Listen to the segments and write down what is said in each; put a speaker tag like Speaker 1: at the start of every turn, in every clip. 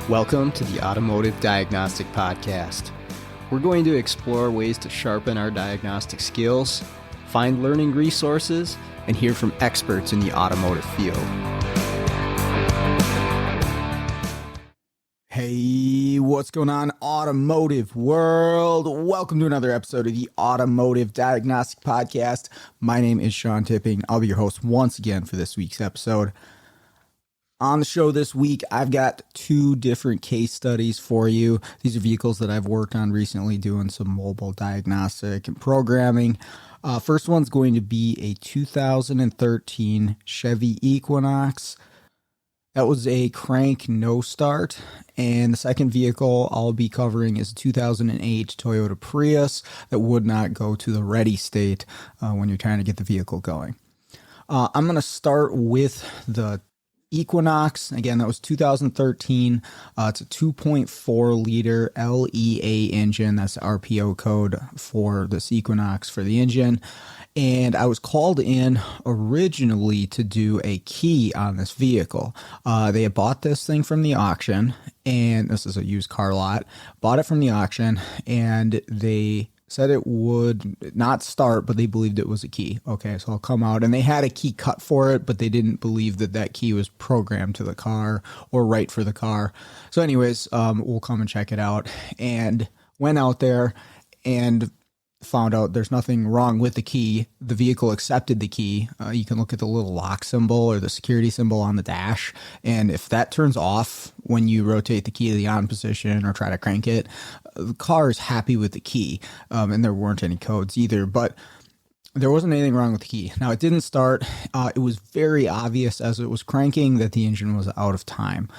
Speaker 1: Welcome to the Automotive Diagnostic Podcast. We're going to explore ways to sharpen our diagnostic skills, find learning resources, and hear from experts in the automotive field.
Speaker 2: Hey, what's going on, automotive world? Welcome to another episode of the Automotive Diagnostic Podcast. My name is Sean Tipping. I'll be your host once again for this week's episode. On the show this week, I've got two different case studies for you. These are vehicles that I've worked on recently doing some mobile diagnostic and programming. First one's going to be a 2013 Chevy Equinox. That was a crank no start. And the second vehicle I'll be covering is a 2008 Toyota Prius that would not go to the ready state when you're trying to get the vehicle going. I'm going to start with the Equinox. Again, that was 2013. It's a 2.4 liter LEA engine. That's the RPO code for this Equinox for the engine. And I was called in originally to do a key on this vehicle. They had bought this thing from the auction, and this is a used car lot. Bought it from the auction, and they said it would not start, but they believed it was a key. Okay, so I'll come out, and they had a key cut for it, but they didn't believe that that key was programmed to the car or right for the car. So anyways, we'll come and check it out, and went out there and found out there's nothing wrong with the key. The vehicle accepted the key. You can look at the little lock symbol or the security symbol on the dash. And if that turns off when you rotate the key to the on position or try to crank it, the car is happy with the key. And there weren't any codes either, but there wasn't anything wrong with the key. Now, it didn't start. It was very obvious as it was cranking that the engine was out of time,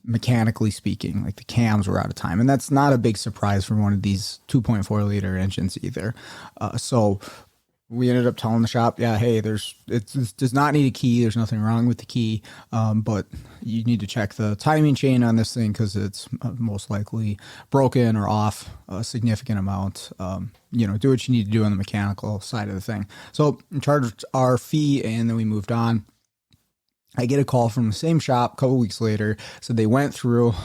Speaker 2: mechanically speaking, like the cams were out of time. And that's not a big surprise for one of these 2.4 liter engines either. So we ended up telling the shop, yeah, hey, it does not need a key. There's nothing wrong with the key, but you need to check the timing chain on this thing because it's most likely broken or off a significant amount. Do what you need to do on the mechanical side of the thing. So we charged our fee, and then we moved on. I get a call from the same shop a couple weeks later. So they went through,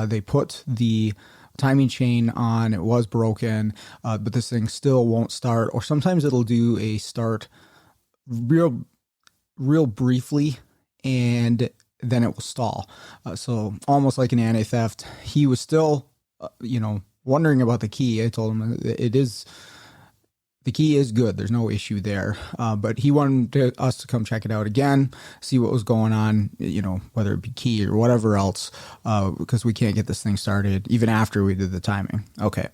Speaker 2: they put the timing chain on, it was broken, but this thing still won't start, or sometimes it'll do a start real briefly, and then it will stall. So almost like an anti-theft. He was still, wondering about the key. I told him the key is good. There's no issue there. But he wanted us to come check it out again, see what was going on, whether it be key or whatever else, because we can't get this thing started even after we did the timing. Okay.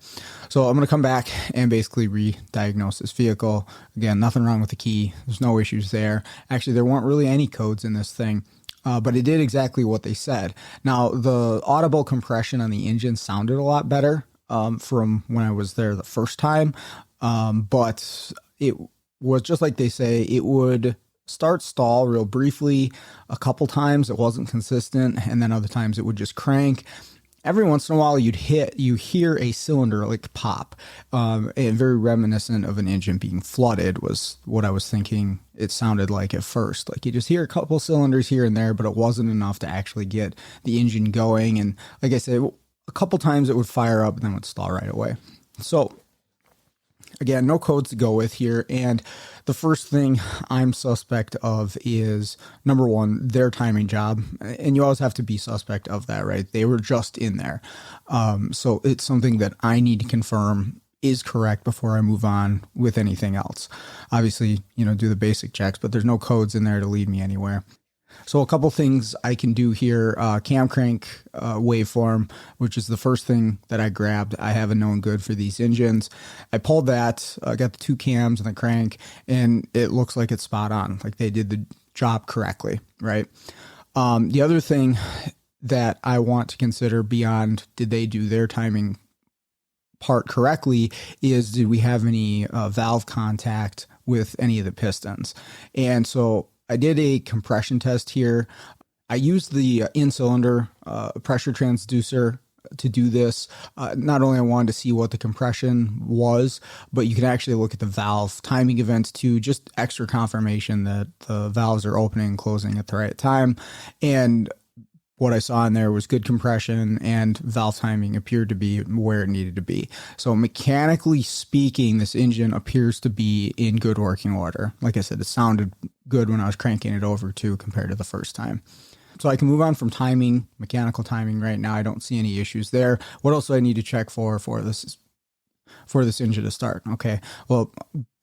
Speaker 2: So I'm going to come back and basically re-diagnose this vehicle. Again, nothing wrong with the key. There's no issues there. Actually, there weren't really any codes in this thing. But it did exactly what they said. Now, the audible compression on the engine sounded a lot better from when I was there the first time. But it was just like they say, it would stall real briefly a couple times. It wasn't consistent. And then other times it would just crank. Every once in a while you hear a cylinder like pop, and very reminiscent of an engine being flooded was what I was thinking it sounded like at first. Like you just hear a couple cylinders here and there, but it wasn't enough to actually get the engine going. And like I said, a couple times it would fire up and then would stall right away. So again, no codes to go with here. And the first thing I'm suspect of is, number one, their timing job. And you always have to be suspect of that, right? They were just in there. So it's something that I need to confirm is correct before I move on with anything else. Obviously, do the basic checks, but there's no codes in there to lead me anywhere. So a couple things I can do here, cam crank waveform, which is the first thing that I grabbed. I have a known good for these engines. I pulled that, got the two cams and the crank, and it looks like it's spot on. Like they did the job correctly, right? The other thing that I want to consider beyond did they do their timing part correctly is, did we have any valve contact with any of the pistons? And so I did a compression test here. I used the in-cylinder pressure transducer to do this. Not only I wanted to see what the compression was, but you can actually look at the valve timing events too, just extra confirmation that the valves are opening and closing at the right time. And what I saw in there was good compression and valve timing appeared to be where it needed to be. So mechanically speaking, this engine appears to be in good working order. Like I said, it sounded good when I was cranking it over too compared to the first time. So I can move on from timing, mechanical timing right now. I don't see any issues there. What else do I need to check for this engine to start? Okay, well,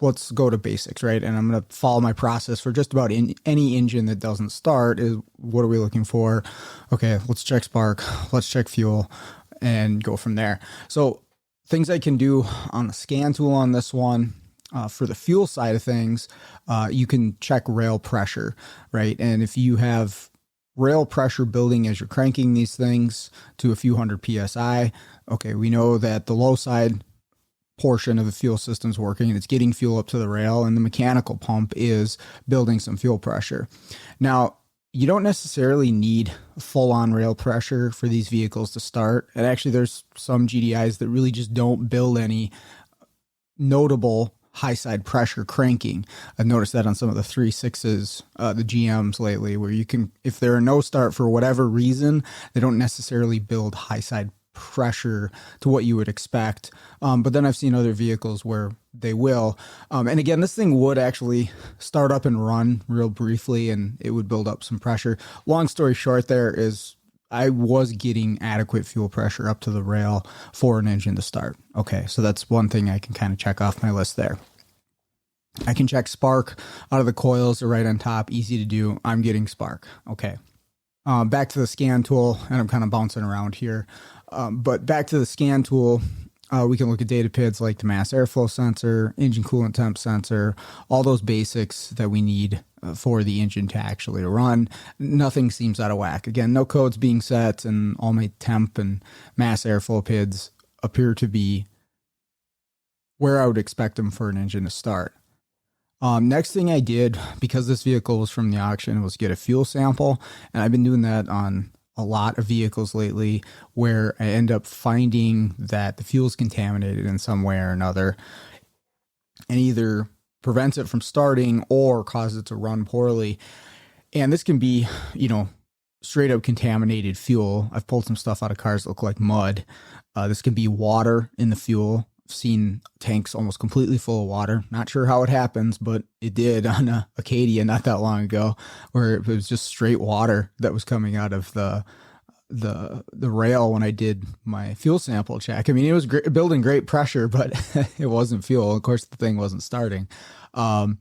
Speaker 2: let's go to basics, right? And I'm going to follow my process for just about any engine that doesn't start. Is what are we looking for? Okay, let's check spark, let's check fuel, and go from there. So things I can do on the scan tool on this one, for the fuel side of things, you can check rail pressure, right? And if you have rail pressure building as you're cranking these things to a few hundred PSI, okay, we know that the low side portion of the fuel system's working and it's getting fuel up to the rail, and the mechanical pump is building some fuel pressure. Now, you don't necessarily need full-on rail pressure for these vehicles to start. And actually, there's some GDIs that really just don't build any notable high side pressure cranking. I've noticed that on some of the 3.6s, the GMs lately, where you can, if they're a no start for whatever reason, they don't necessarily build high side pressure to what you would expect. But then I've seen other vehicles where they will. And again, this thing would actually start up and run real briefly and it would build up some pressure. Long story short, there is I was getting adequate fuel pressure up to the rail for an engine to start. Okay, so that's one thing I can kind of check off my list there. I can check spark out of the coils. They're right on top, easy to do. I'm getting spark. Okay. Back to the scan tool, and I'm kind of bouncing around here. But back to the scan tool, we can look at data PIDs like the mass airflow sensor, engine coolant temp sensor, all those basics that we need for the engine to actually run. Nothing seems out of whack. Again, no codes being set, and all my temp and mass airflow PIDs appear to be where I would expect them for an engine to start. Next thing I did, because this vehicle was from the auction, was get a fuel sample. And I've been doing that on a lot of vehicles lately where I end up finding that the fuel's contaminated in some way or another and either prevents it from starting or causes it to run poorly. And this can be, straight up contaminated fuel. I've pulled some stuff out of cars that look like mud. This can be water in the fuel. Seen tanks almost completely full of water. Not sure how it happens, but it did on a Acadia not that long ago, where it was just straight water that was coming out of the rail when I did my fuel sample check. I mean, it was building great pressure, but it wasn't fuel. Of course, the thing wasn't starting. I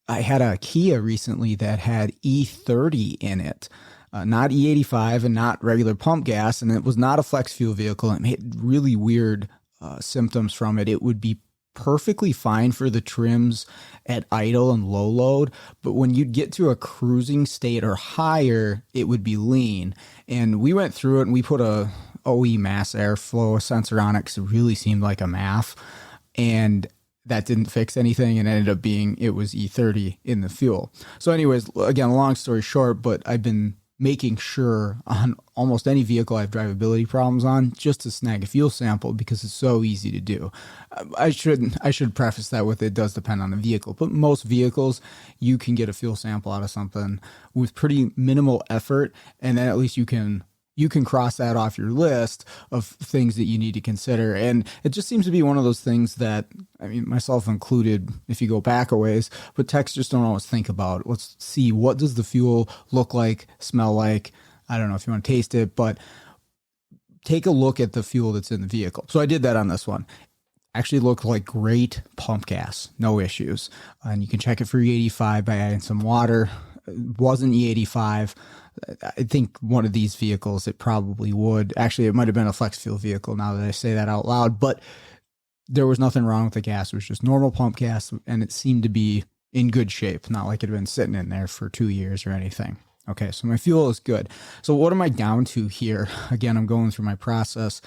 Speaker 2: had a Kia recently that had E30 in it. Not E85 and not regular pump gas, and it was not a flex fuel vehicle. It made really weird symptoms from it. It would be perfectly fine for the trims at idle and low load, but when you'd get to a cruising state or higher, it would be lean. And we went through it and we put a OE mass airflow sensor on it because it really seemed like a MAF, and that didn't fix anything, and ended up being it was E30 in the fuel. So anyways, again, long story short, but I've been making sure on almost any vehicle I have drivability problems on just to snag a fuel sample because it's so easy to do. I should preface that with it does depend on the vehicle, but most vehicles you can get a fuel sample out of something with pretty minimal effort, and then at least you can cross that off your list of things that you need to consider. And it just seems to be one of those things that, I mean, myself included, if you go back a ways, but techs just don't always think about. Let's see, what does the fuel look like, smell like? I don't know if you want to taste it, but take a look at the fuel that's in the vehicle. So I did that on this one. Actually looked like great pump gas, no issues. And you can check it for E85 by adding some water. It wasn't E85. I think one of these vehicles, it probably would. Actually, it might have been a flex fuel vehicle now that I say that out loud, but there was nothing wrong with the gas. It was just normal pump gas, and it seemed to be in good shape, not like it had been sitting in there for 2 years or anything. Okay, so my fuel is good. So what am I down to here? Again, I'm going through my process.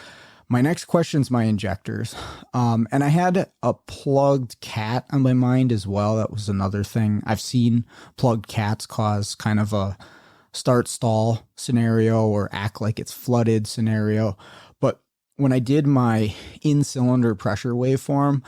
Speaker 2: My next question is my injectors. And I had a plugged cat on my mind as well. That was another thing. I've seen plugged cats cause kind of a start stall scenario or act like it's flooded scenario. But when I did my in-cylinder pressure waveform,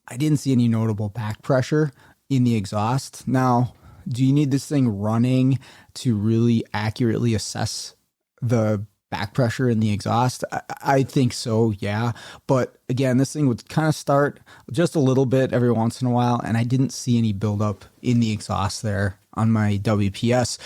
Speaker 2: I didn't see any notable back pressure in the exhaust. Now, do you need this thing running to really accurately assess the back pressure in the exhaust? I think so, yeah. But again, this thing would kind of start just a little bit every once in a while, and I didn't see any buildup in the exhaust there on my WPS.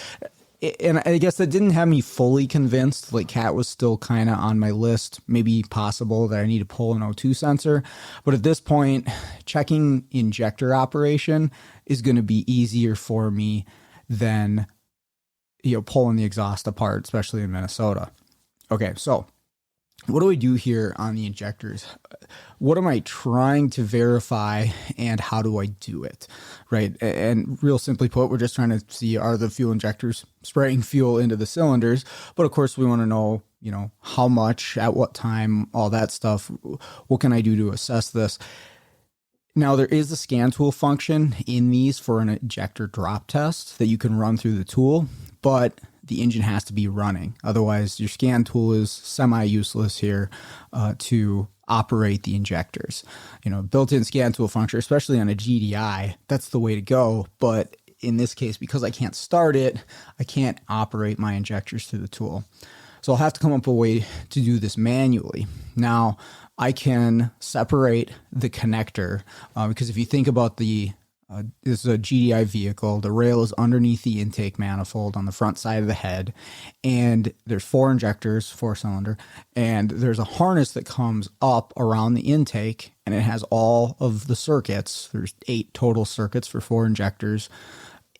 Speaker 2: And I guess that didn't have me fully convinced. Like, CAT was still kind of on my list, maybe possible that I need to pull an O2 sensor. But at this point, checking injector operation is going to be easier for me than, pulling the exhaust apart, especially in Minnesota. Okay, so what do I do here on the injectors? What am I trying to verify, and how do I do it, right? And real simply put, we're just trying to see, are the fuel injectors spraying fuel into the cylinders? But of course, we want to know, how much, at what time, all that stuff. What can I do to assess this? Now, there is a scan tool function in these for an injector drop test that you can run through the tool, but the engine has to be running. Otherwise, your scan tool is semi-useless here to operate the injectors. Built-in scan tool function, especially on a GDI, that's the way to go. But in this case, because I can't start it, I can't operate my injectors through the tool. So I'll have to come up with a way to do this manually. Now, I can separate the connector because if you think about this is a GDI vehicle. The rail is underneath the intake manifold on the front side of the head, and there's 4 injectors, 4-cylinder, and there's a harness that comes up around the intake, and it has all of the circuits. There's 8 total circuits for 4 injectors,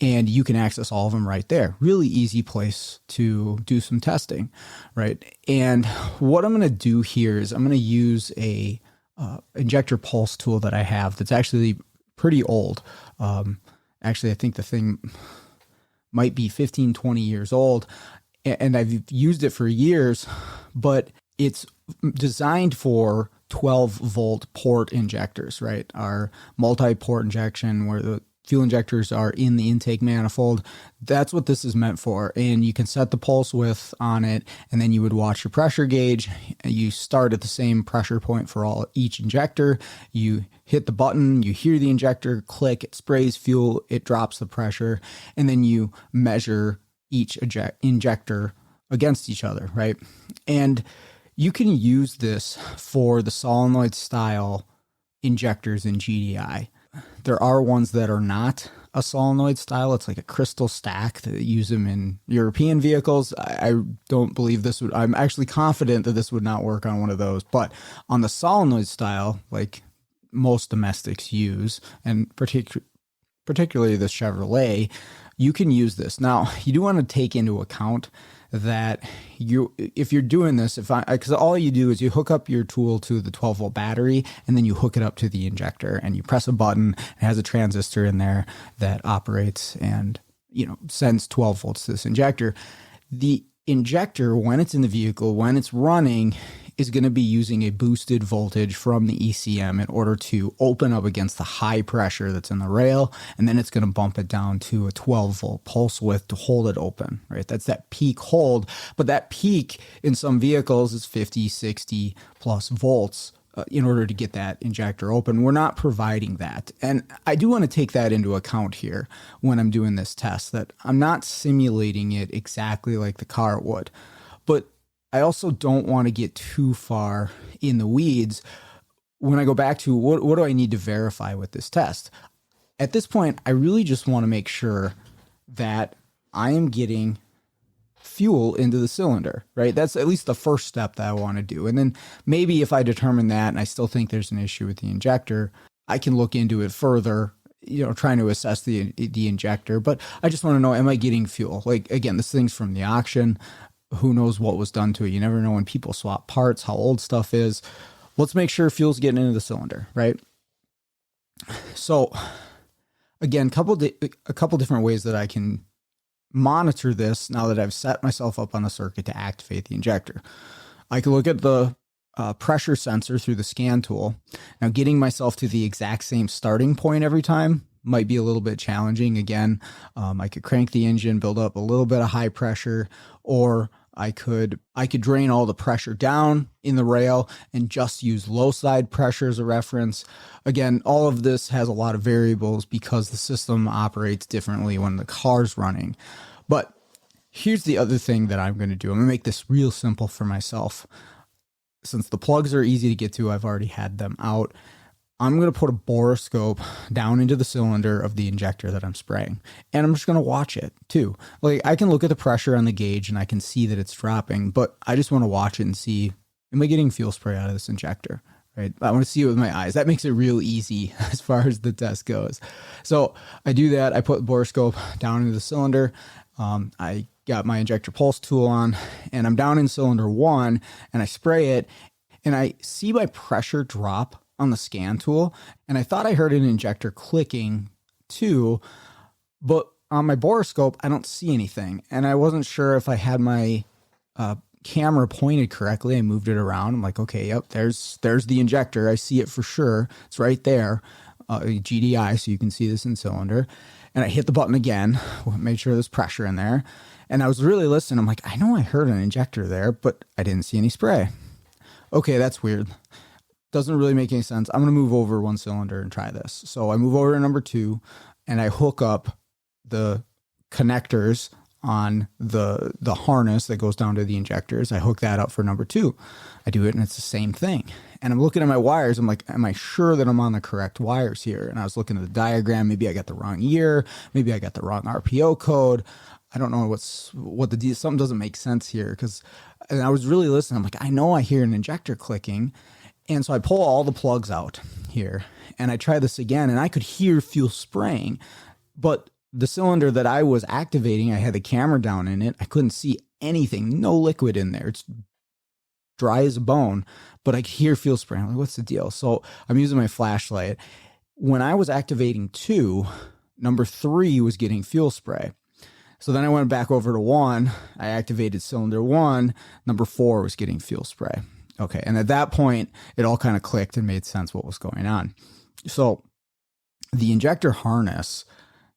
Speaker 2: and you can access all of them right there. Really easy place to do some testing, right? And what I'm going to do here is I'm going to use a injector pulse tool that I have that's actually pretty old. Actually, I think the thing might be 15, 20 years old, and I've used it for years, but it's designed for 12-volt port injectors, right? Our multi-port injection where the fuel injectors are in the intake manifold. That's what this is meant for. And you can set the pulse width on it, and then you would watch your pressure gauge. You start at the same pressure point for each injector. You hit the button, you hear the injector click, it sprays fuel, it drops the pressure, and then you measure each injector against each other, right? And you can use this for the solenoid style injectors in GDI. There are ones that are not a solenoid style. It's like a crystal stack that use them in European vehicles. I don't believe this would, I'm actually confident that this would not work on one of those. But on the solenoid style, like most domestics use, and particularly the Chevrolet, you can use this. Now, you do want to take into account that if you're doing this, because all you do is you hook up your tool to the 12-volt battery, and then you hook it up to the injector, and you press a button. It has a transistor in there that operates and sends 12 volts to this injector. The injector, when it's in the vehicle, when it's running, is going to be using a boosted voltage from the ECM in order to open up against the high pressure that's in the rail, and then it's going to bump it down to a 12-volt pulse width to hold it open, right? That's that peak hold, but that peak in some vehicles is 50, 60 plus volts in order to get that injector open. We're not providing that. And I do want to take that into account here when I'm doing this test, that I'm not simulating it exactly like the car would. But I also don't want to get too far in the weeds when I go back to what do I need to verify with this test. At this point, I really just want to make sure that I am getting fuel into the cylinder, right? That's at least the first step that I want to do. And then maybe if I determine that and I still think there's an issue with the injector, I can look into it further, trying to assess the injector. But I just want to know, am I getting fuel? Like, again, this thing's from the auction. Who knows what was done to it? You never know when people swap parts, how old stuff is. Let's make sure fuel's getting into the cylinder, right? So, again, a couple different ways that I can monitor this now that I've set myself up on the circuit to activate the injector. I can look at the pressure sensor through the scan tool. Now, getting myself to the exact same starting point every time might be a little bit challenging. Again, I could crank the engine, build up a little bit of high pressure, or I could drain all the pressure down in the rail and just use low side pressure as a reference. Again, all of this has a lot of variables because the system operates differently when the car's running. But here's the other thing that I'm going to do. I'm going to make this real simple for myself. Since the plugs are easy to get to, I've already had them out. I'm going to put a borescope down into the cylinder of the injector that I'm spraying. And I'm just going to watch it too. Like, I can look at the pressure on the gauge and I can see that it's dropping, but I just want to watch it and see, am I getting fuel spray out of this injector? Right? I want to see it with my eyes. That makes it real easy as far as the test goes. So I do that. I put the borescope down into the cylinder. I got my injector pulse tool on and I'm down in cylinder 1 and I spray it and I see my pressure drop on the scan tool. And I thought I heard an injector clicking too, but on my borescope, I don't see anything. And I wasn't sure if I had my camera pointed correctly. I moved it around. I'm like, okay, yep, there's the injector. I see it for sure. It's right there, GDI, so you can see this in cylinder. And I hit the button again, made sure there's pressure in there. And I was really listening. I'm like, I know I heard an injector there, but I didn't see any spray. Okay, that's weird. Doesn't really make any sense. I'm going to move over one cylinder and try this. So I move over to number 2 and I hook up the connectors on the harness that goes down to the injectors. I hook that up for number 2. I do it and it's the same thing. And I'm looking at my wires. I'm like, am I sure that I'm on the correct wires here? And I was looking at the diagram. Maybe I got the wrong year. Maybe I got the wrong RPO code. I don't know something doesn't make sense here. And I was really listening. I'm like, I know I hear an injector clicking. And so I pull all the plugs out here and I try this again and I could hear fuel spraying, but the cylinder that I was activating, I had the camera down in it. I couldn't see anything, no liquid in there. It's dry as a bone, but I could hear fuel spraying. I'm like, what's the deal? So I'm using my flashlight. When I was activating 2, number 3 was getting fuel spray. So then I went back over to 1. I activated cylinder 1. Number 4 was getting fuel spray. Okay, and at that point, it all kind of clicked and made sense what was going on. So the injector harness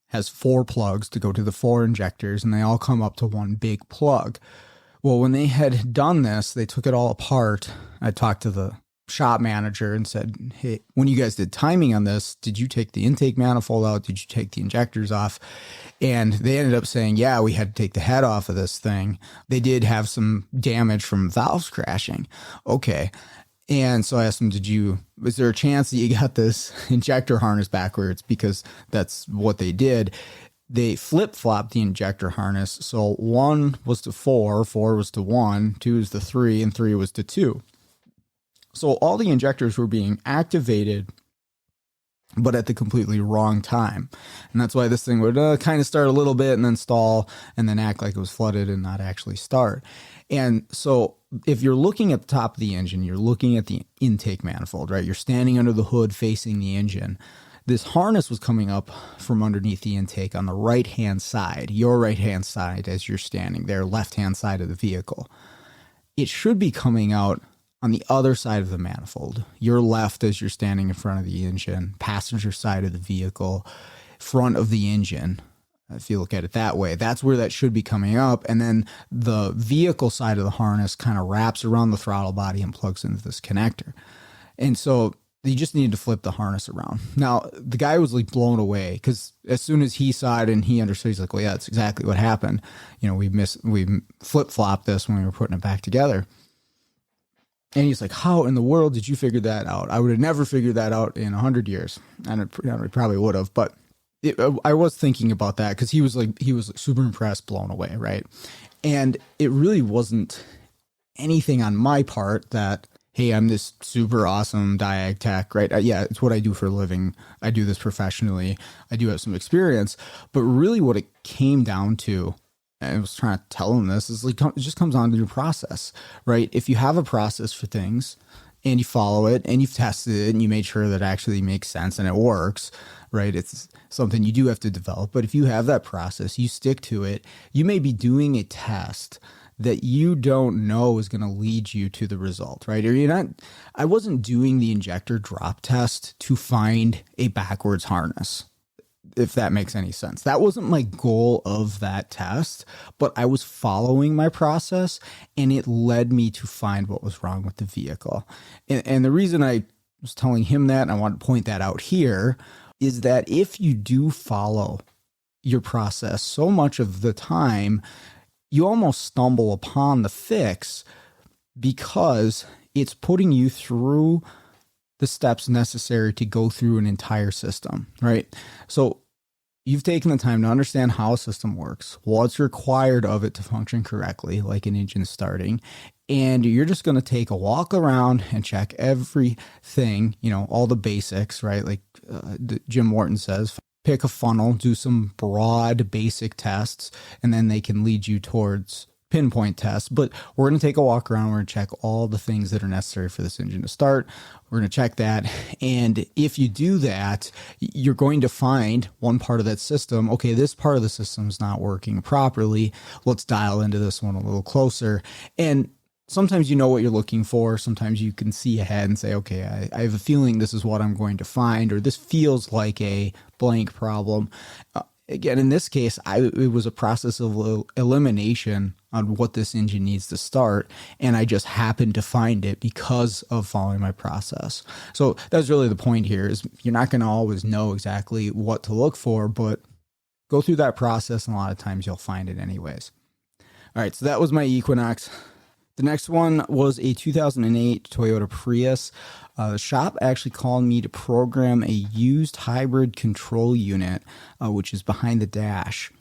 Speaker 2: has 4 plugs to go to the 4 injectors, and they all come up to one big plug. Well, when they had done this, they took it all apart. I talked to the shop manager and said, hey, when you guys did timing on this, did you take the intake manifold out? Did you take the injectors off? And they ended up saying, yeah, we had to take the head off of this thing. They did have some damage from valves crashing. Okay. And so I asked them, was there a chance that you got this injector harness backwards? Because that's what they did. They flip-flopped the injector harness. So 1 was to 4, 4 was to 1, 2 was to 3, and 3 was to 2. So all the injectors were being activated, but at the completely wrong time. And that's why this thing would kind of start a little bit and then stall and then act like it was flooded and not actually start. And so if you're looking at the top of the engine, you're looking at the intake manifold, right? You're standing under the hood facing the engine. This harness was coming up from underneath the intake on the right-hand side, your right-hand side as you're standing there, left-hand side of the vehicle. It should be coming out on the other side of the manifold, your left as you're standing in front of the engine, passenger side of the vehicle, front of the engine. If you look at it that way, that's where that should be coming up. And then the vehicle side of the harness kind of wraps around the throttle body and plugs into this connector. And so you just need to flip the harness around. Now, the guy was like blown away because as soon as he saw it and he understood, he's like, well, yeah, that's exactly what happened. You know, we flip-flopped this when we were putting it back together. And he's like, how in the world did you figure that out? I would have never figured that out in 100 years. And I probably would have, but I was thinking about that because he was super impressed, blown away, right? And it really wasn't anything on my part that, hey, I'm this super awesome diag tech, right? Yeah, it's what I do for a living. I do this professionally. I do have some experience. But really what it came down to, and I was trying to tell him this, is like, it just comes on to your process, right? If you have a process for things and you follow it and you've tested it and you made sure that it actually makes sense and it works, right? It's something you do have to develop. But if you have that process, you stick to it, you may be doing a test that you don't know is going to lead you to the result, right? I wasn't doing the injector drop test to find a backwards harness. if that makes any sense. That wasn't my goal of that test, but I was following my process and it led me to find what was wrong with the vehicle. And the reason I was telling him that, and I want to point that out here, is that if you do follow your process so much of the time, you almost stumble upon the fix because it's putting you through the steps necessary to go through an entire system, right? So you've taken the time to understand how a system works, what's required of it to function correctly, like an engine starting, and you're just going to take a walk around and check everything, all the basics, right? Like Jim Morton says, pick a funnel, do some broad basic tests, and then they can lead you towards pinpoint tests. But we're going to take a walk around. We're going to check all the things that are necessary for this engine to start. We're going to check that. And if you do that, you're going to find one part of that system. Okay, this part of the system is not working properly. Let's dial into this one a little closer. And sometimes you know what you're looking for. Sometimes you can see ahead and say, okay, I have a feeling this is what I'm going to find, or this feels like a blank problem. Again, in this case, it was a process of elimination on what this engine needs to start, and I just happened to find it because of following my process. So that's really the point here, is you're not going to always know exactly what to look for, but go through that process, and a lot of times you'll find it anyways. All right, so that was my Equinox. The next one was a 2008 Toyota Prius. The shop actually called me to program a used hybrid control unit, which is behind the dash.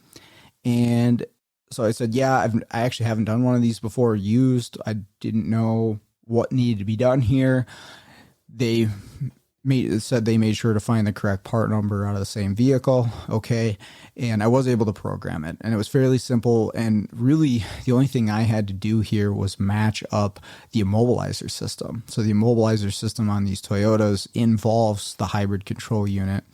Speaker 2: And so I said, I actually haven't done one of these before, used. I didn't know what needed to be done here. They said they made sure to find the correct part number out of the same vehicle. Okay. And I was able to program it, and it was fairly simple. And really the only thing I had to do here was match up the immobilizer system. So the immobilizer system on these Toyotas involves the hybrid control unit.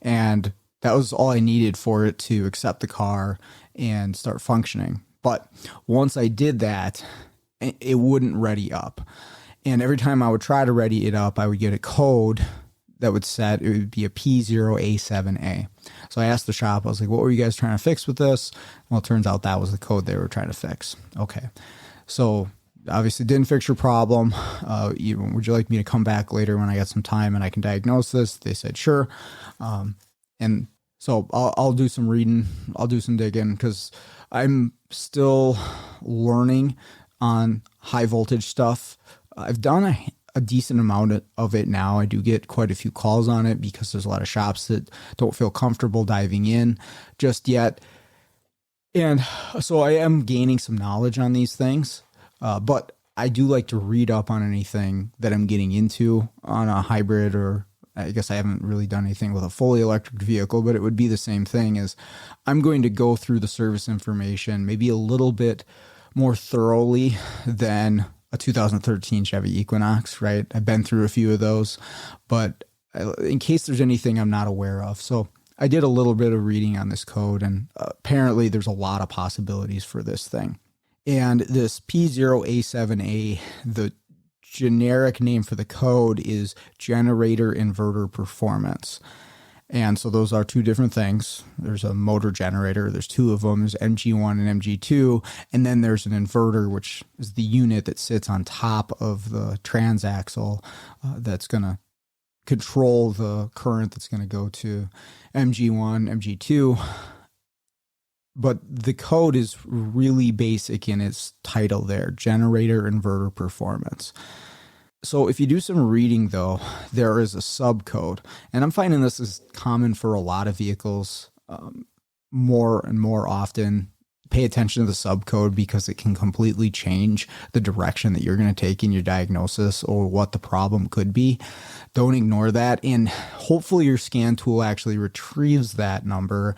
Speaker 2: And that was all I needed for it to accept the car and start functioning. But once I did that, it wouldn't ready up. And every time I would try to ready it up, I would get a code that would set, it would be a P0A7A. So I asked the shop, I was like, what were you guys trying to fix with this? Well, it turns out that was the code they were trying to fix. Okay. So obviously didn't fix your problem. Would you like me to come back later when I got some time and I can diagnose this? They said, sure. And so I'll do some reading. I'll do some digging because I'm still learning on high voltage stuff. I've done a decent amount of it now. I do get quite a few calls on it because there's a lot of shops that don't feel comfortable diving in just yet. And so I am gaining some knowledge on these things, but I do like to read up on anything that I'm getting into on a hybrid, or I guess I haven't really done anything with a fully electric vehicle, but it would be the same thing. As I'm going to go through the service information maybe a little bit more thoroughly than a 2013 Chevy Equinox, right? I've been through a few of those, but in case there's anything I'm not aware of. So I did a little bit of reading on this code, and apparently there's a lot of possibilities for this thing. And this P0A7A, the generic name for the code is generator inverter performance. And so those are two different things. There's a motor generator. There's two of them. There's MG1 and MG2. And then there's an inverter, which is the unit that sits on top of the transaxle that's going to control the current that's going to go to MG1, MG2. But the code is really basic in its title there, generator inverter performance. So if you do some reading, though, there is a subcode, and I'm finding this is common for a lot of vehicles more and more often. Pay attention to the subcode because it can completely change the direction that you're going to take in your diagnosis or what the problem could be. Don't ignore that, and hopefully your scan tool actually retrieves that number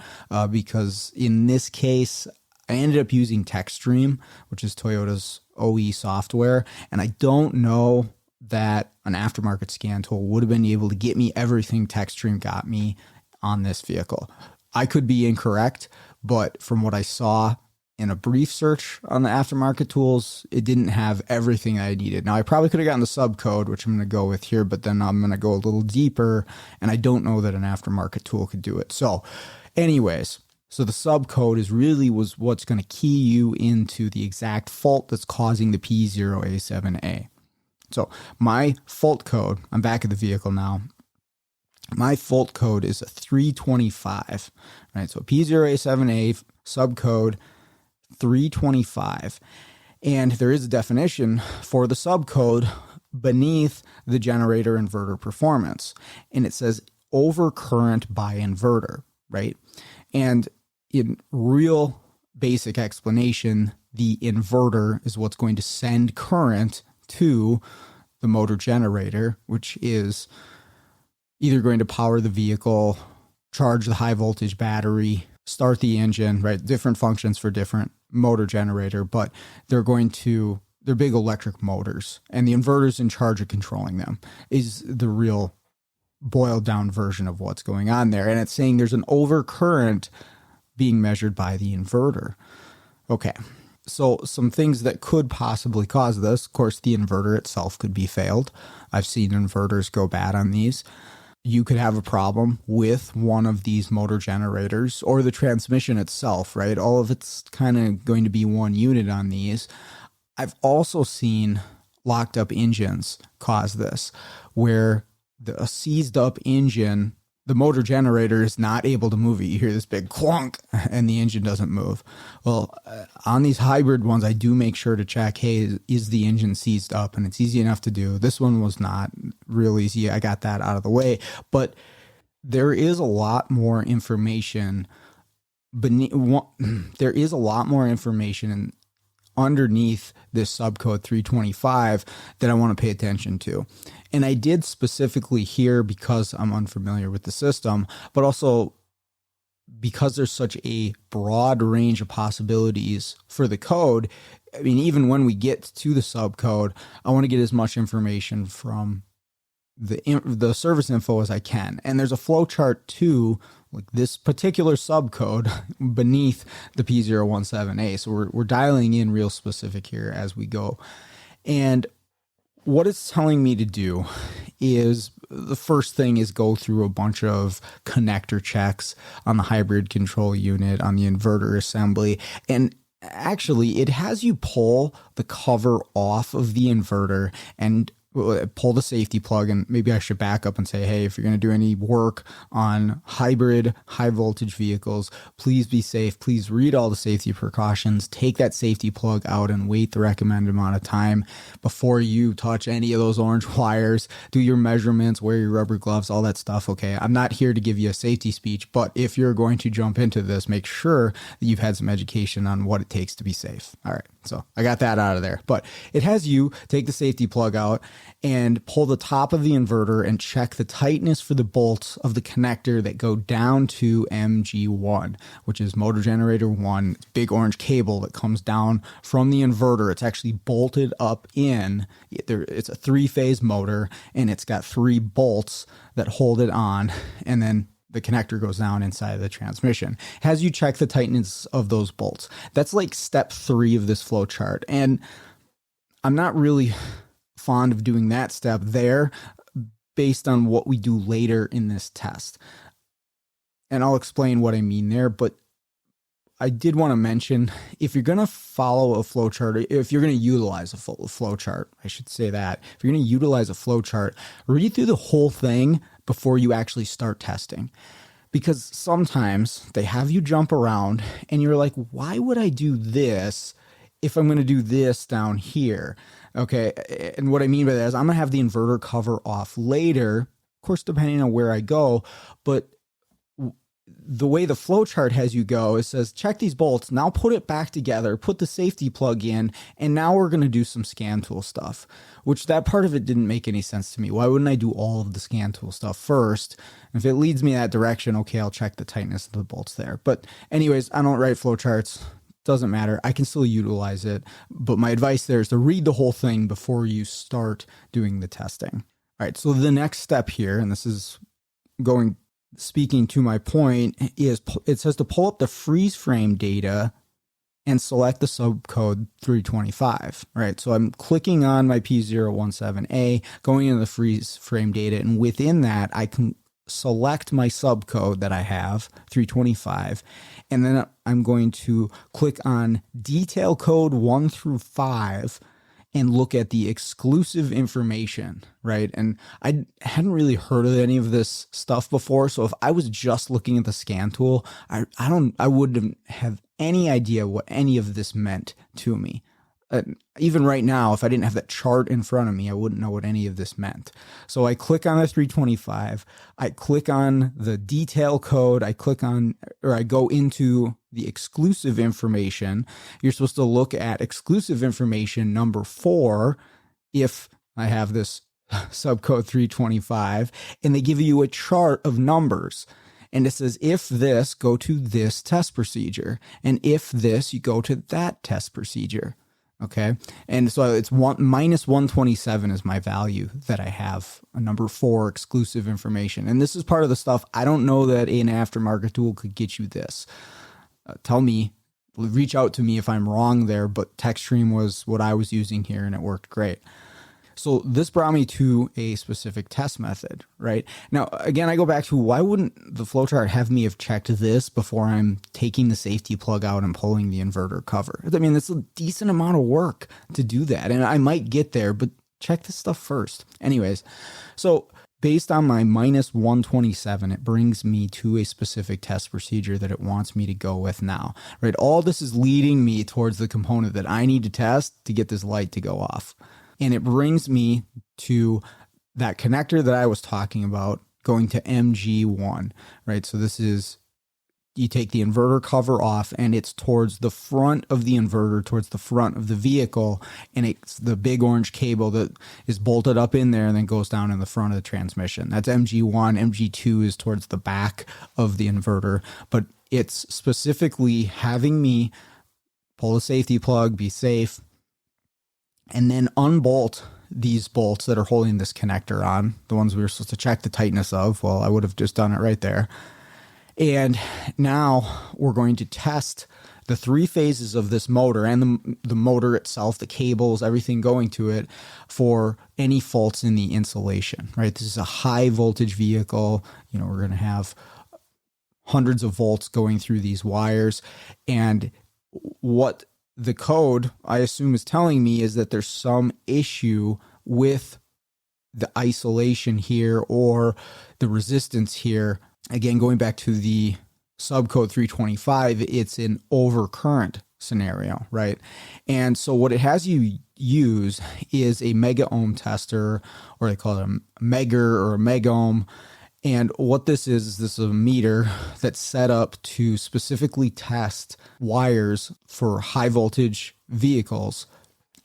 Speaker 2: because in this case, I ended up using TechStream, which is Toyota's OE software, and I don't know that an aftermarket scan tool would have been able to get me everything TechStream got me on this vehicle. I could be incorrect, but from what I saw in a brief search on the aftermarket tools, it didn't have everything I needed. Now, I probably could have gotten the subcode, which I'm going to go with here, but then I'm going to go a little deeper, and I don't know that an aftermarket tool could do it. So anyways, so the subcode was what's going to key you into the exact fault that's causing the P0A7A. So my fault code, I'm back at the vehicle now. My fault code is a 325, right? So P0A7A subcode 325. And there is a definition for the subcode beneath the generator inverter performance. And it says overcurrent by inverter, right? And in real basic explanation, the inverter is what's going to send current to the motor generator, which is either going to power the vehicle, charge the high voltage battery, start the engine, right? Different functions for different motor generator, but they're big electric motors, and the inverter's in charge of controlling them is the real boiled down version of what's going on there. And it's saying there's an overcurrent being measured by the inverter. Okay. So some things that could possibly cause this, of course, the inverter itself could be failed. I've seen inverters go bad on these. You could have a problem with one of these motor generators or the transmission itself, right? All of it's kind of going to be one unit on these. I've also seen locked up engines cause this, where a seized up engine, the motor generator is not able to move it. You hear this big clunk and the engine doesn't move. Well, on these hybrid ones, I do make sure to check, hey, is the engine seized up? And it's easy enough to do. This one was not real easy. I got that out of the way. But there is a lot more information underneath this subcode 325 that I want to pay attention to. And I did specifically here because I'm unfamiliar with the system, but also because there's such a broad range of possibilities for the code. I mean, even when we get to the subcode, I want to get as much information from the service info as I can. And there's a flow chart too, like this particular subcode beneath the P017A. So we're dialing in real specific here as we go. And what it's telling me to do is the first thing is go through a bunch of connector checks on the hybrid control unit, on the inverter assembly. And actually, it has you pull the cover off of the inverter and pull the safety plug. And maybe I should back up and say, hey, if you're going to do any work on hybrid high voltage vehicles, please be safe. Please read all the safety precautions. Take that safety plug out and wait the recommended amount of time before you touch any of those orange wires. Do your measurements, wear your rubber gloves, all that stuff. Okay, I'm not here to give you a safety speech, but if you're going to jump into this, make sure that you've had some education on what it takes to be safe. All right, so I got that out of there. But it has you take the safety plug out and pull the top of the inverter and check the tightness for the bolts of the connector that go down to MG1, which is motor generator 1. It's a big orange cable that comes down from the inverter. It's actually bolted up in. It's a 3-phase motor, and it's got 3 bolts that hold it on, and then the connector goes down inside of the transmission. Has you check the tightness of those bolts. That's like step 3 of this flow chart. And I'm not really fond of doing that step there based on what we do later in this test. And I'll explain what I mean there, but I did want to mention, if you're going to follow a flow chart, if you're going to utilize a flow chart, I should say that. If you're going to utilize a flow chart, read through the whole thing before you actually start testing. Because sometimes they have you jump around and you're like, why would I do this if I'm going to do this down here? Okay, and what I mean by that is I'm going to have the inverter cover off later, of course, depending on where I go, but the way the flow chart has you go, it says, check these bolts, now put it back together, put the safety plug in, and now we're going to do some scan tool stuff, which that part of it didn't make any sense to me. Why wouldn't I do all of the scan tool stuff first? If it leads me that direction, okay, I'll check the tightness of the bolts there. But anyways, I don't write flow charts. Doesn't matter. I can still utilize it. But my advice there is to read the whole thing before you start doing the testing. All right. So the next step here, and this is speaking to my point, is it says to pull up the freeze frame data and select the subcode 325, right? So I'm clicking on my P017A, going into the freeze frame data, and within that, I can select my subcode that I have, 325, and then I'm going to click on detail code 1 through 5 and look at the exclusive information, right? And I hadn't really heard of any of this stuff before, so if I was just looking at the scan tool, I wouldn't have any idea what any of this meant to me. Even right now, if I didn't have that chart in front of me, I wouldn't know what any of this meant. So I click on the 325, I click on the detail code, I go into the exclusive information. You're supposed to look at exclusive information number 4 if I have this subcode 325, and they give you a chart of numbers. And it says, if this, go to this test procedure. And if this, you go to that test procedure. Okay. And so it's minus 127 is my value that I have, a number 4 exclusive information. And this is part of the stuff. I don't know that an aftermarket tool could get you this. Tell me, reach out to me if I'm wrong there, but TechStream was what I was using here and it worked great. So this brought me to a specific test method, right? Now, again, I go back to why wouldn't the flowchart have me have checked this before I'm taking the safety plug out and pulling the inverter cover? I mean, it's a decent amount of work to do that. And I might get there, but check this stuff first. Anyways, so based on my minus 127, it brings me to a specific test procedure that it wants me to go with now, right? All this is leading me towards the component that I need to test to get this light to go off. And it brings me to that connector that I was talking about, going to MG1, right? So this is, you take the inverter cover off and it's towards the front of the inverter, towards the front of the vehicle. And it's the big orange cable that is bolted up in there and then goes down in the front of the transmission. That's MG1. MG2 is towards the back of the inverter, but it's specifically having me pull the safety plug, be safe, and then unbolt these bolts that are holding this connector on, the ones we were supposed to check the tightness of. Well, I would have just done it right there. And now we're going to test the 3 phases of this motor and the motor itself, the cables, everything going to it for any faults in the insulation, right? This is a high voltage vehicle. You know, we're going to have hundreds of volts going through these wires. And what the code, I assume, is telling me is that there's some issue with the isolation here or the resistance here. Again, going back to the subcode 325, it's an overcurrent scenario, right? And so what it has you use is a mega ohm tester, or they call it a megger or a mega ohm. And what this is a meter that's set up to specifically test wires for high voltage vehicles.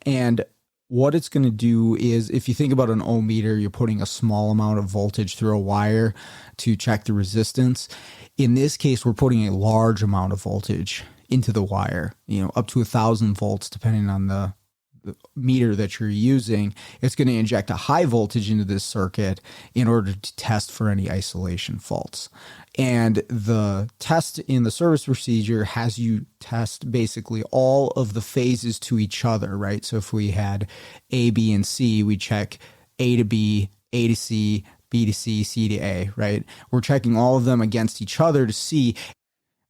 Speaker 2: And what it's going to do is, if you think about an ohm meter, you're putting a small amount of voltage through a wire to check the resistance. In this case, we're putting a large amount of voltage into the wire, you know, up to 1,000 volts, depending on the meter that you're using. It's going to inject a high voltage into this circuit in order to test for any isolation faults. And the test in the service procedure has you test basically all of the phases to each other, right? So if we had A, B, and C, we check A to B, A to C, B to C, C to A, right? We're checking all of them against each other to see.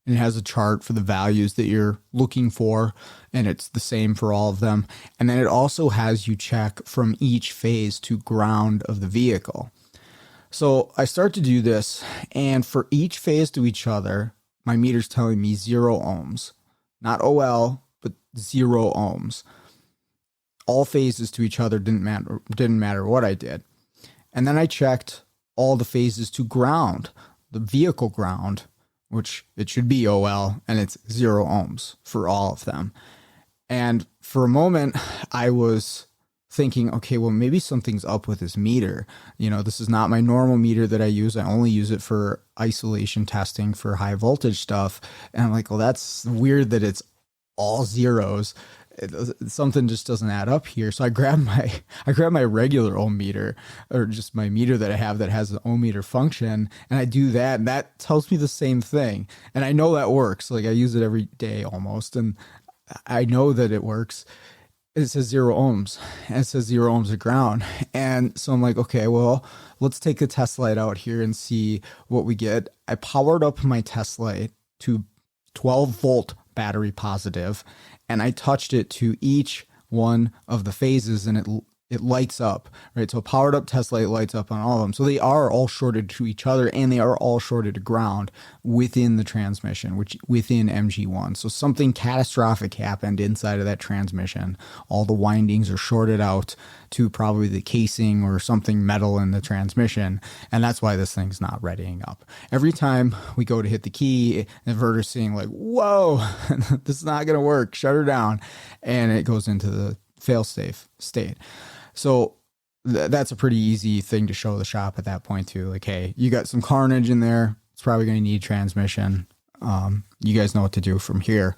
Speaker 2: And it has a chart for the values that you're looking for, and it's the same for all of them. And then it also has you check from each phase to ground of the vehicle. So I start to do this, and for each phase to each other, my meter's telling me 0 ohms. Not OL, but 0 ohms. All phases to each other didn't matter what I did. And then I checked all the phases to ground, the vehicle ground, which it should be OL, and it's 0 ohms for all of them. And for a moment, I was thinking, okay, well, maybe something's up with this meter. You know, this is not my normal meter that I use. I only use it for isolation testing for high voltage stuff. And I'm like, well, that's weird that it's all zeros. Something just doesn't add up here. So I grabbed my regular ohm meter, or just my meter that I have that has an ohm meter function, and I do that, and that tells me the same thing. And I know that works. Like, I use it every day almost, and I know that it works. It says 0 ohms, and it says 0 ohms of ground. And so I'm like, okay, well, let's take the test light out here and see what we get. I powered up my test light to 12 volt battery positive, and I touched it to each one of the phases, and it lights up, right? So a powered up test light lights up on all of them. So they are all shorted to each other, and they are all shorted to ground within the transmission, which within MG1. So something catastrophic happened inside of that transmission. All the windings are shorted out to probably the casing or something metal in the transmission. And that's why this thing's not readying up. Every time we go to hit the key, the inverter's saying like, whoa, this is not going to work. Shut her down. And it goes into the fail-safe state. So that's a pretty easy thing to show the shop at that point too. Like, hey, you got some carnage in there. It's probably going to need transmission. You guys know what to do from here.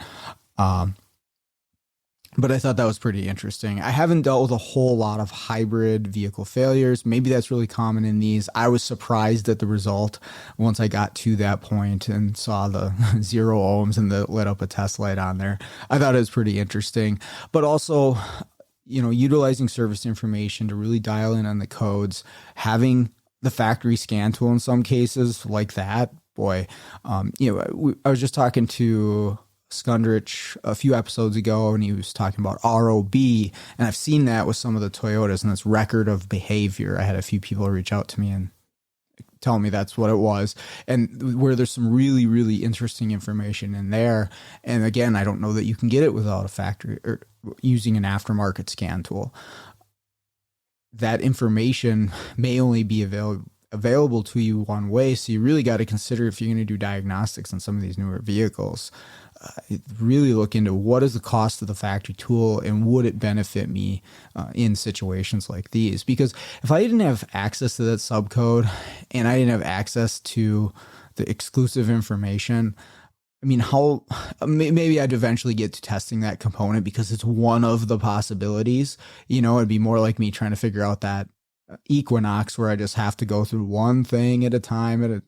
Speaker 2: But I thought that was pretty interesting. I haven't dealt with a whole lot of hybrid vehicle failures. Maybe that's really common in these. I was surprised at the result once I got to that point and saw the 0 ohms and the lit up a test light on there. I thought it was pretty interesting, but also, utilizing service information to really dial in on the codes, having the factory scan tool in some cases like that, boy, I was just talking to Skundrich a few episodes ago, and he was talking about ROB, and I've seen that with some of the Toyotas, and this record of behavior. I had a few people reach out to me and tell me that's what it was, and where there's some really, really interesting information in there. And again, I don't know that you can get it without a factory or using an aftermarket scan tool. That information may only be available to you one way, so you really got to consider if you're going to do diagnostics on some of these newer vehicles. Really look into what is the cost of the factory tool and would it benefit me in situations like these? Because if I didn't have access to that subcode and I didn't have access to the exclusive information, I mean, maybe I'd eventually get to testing that component because it's one of the possibilities. It'd be more like me trying to figure out that Equinox where I just have to go through one thing at a time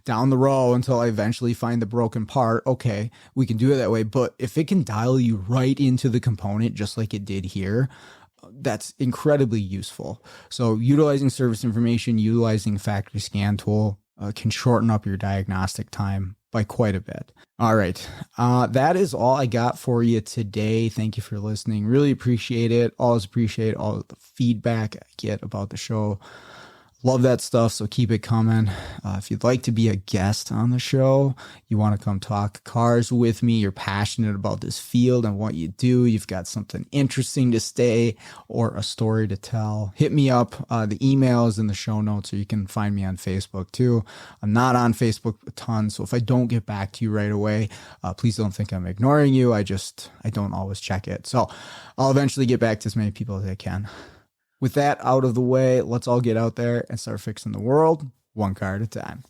Speaker 2: down the row until I eventually find the broken part. Okay, we can do it that way. But if it can dial you right into the component, just like it did here, that's incredibly useful. So utilizing service information, utilizing factory scan tool can shorten up your diagnostic time by quite a bit. All right. That is all I got for you today. Thank you for listening. Really appreciate it. Always appreciate all the feedback I get about the show. Love that stuff, so keep it coming. If you'd like to be a guest on the show, you want to come talk cars with me, you're passionate about this field and what you do, you've got something interesting to say or a story to tell, hit me up. The email is in the show notes, or you can find me on Facebook too. I'm not on Facebook a ton, so if I don't get back to you right away, please don't think I'm ignoring you. I don't always check it. So I'll eventually get back to as many people as I can. With that out of the way, let's all get out there and start fixing the world one car at a time.